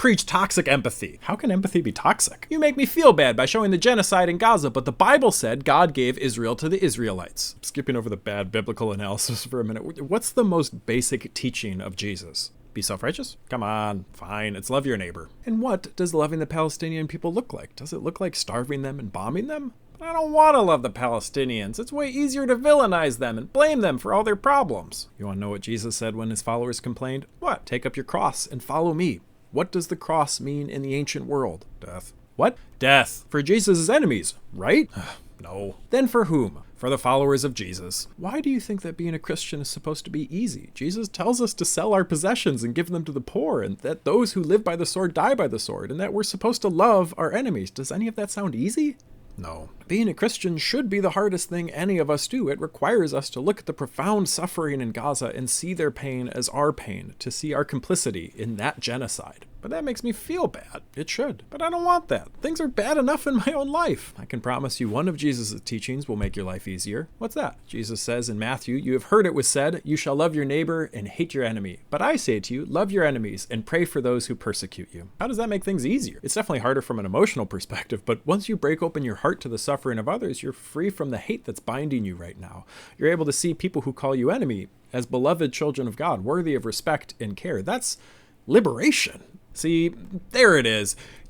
preach toxic empathy. How can empathy be toxic? You make me feel bad by showing the genocide in Gaza, but the Bible said God gave Israel to the Israelites. Skipping over the bad biblical analysis for a minute. What's the most basic teaching of Jesus? Be self-righteous? Come on, fine, it's love your neighbor. And what does loving the Palestinian people look like? Does it look like starving them and bombing them? I don't want to love the Palestinians. It's way easier to villainize them and blame them for all their problems. You want to know what Jesus said when his followers complained? What? Take up your cross and follow me. What does the cross mean in the ancient world? Death. What? Death. For Jesus' enemies, right? No. Then for whom? For the followers of Jesus. Why do you think that being a Christian is supposed to be easy? Jesus tells us to sell our possessions and give them to the poor, and that those who live by the sword die by the sword, and that we're supposed to love our enemies. Does any of that sound easy? No. Being a Christian should be the hardest thing any of us do. It requires us to look at the profound suffering in Gaza and see their pain as our pain, to see our complicity in that genocide. But that makes me feel bad. It should. But I don't want that. Things are bad enough in my own life. I can promise you one of Jesus' teachings will make your life easier. What's that? Jesus says in Matthew, "You have heard it was said, you shall love your neighbor and hate your enemy. But I say to you, love your enemies and pray for those who persecute you." How does that make things easier? It's definitely harder from an emotional perspective, but once you break open your heart to the suffering of others, you're free from the hate that's binding you right now. You're able to see people who call you enemy as beloved children of God, worthy of respect and care. That's liberation. See, there it is.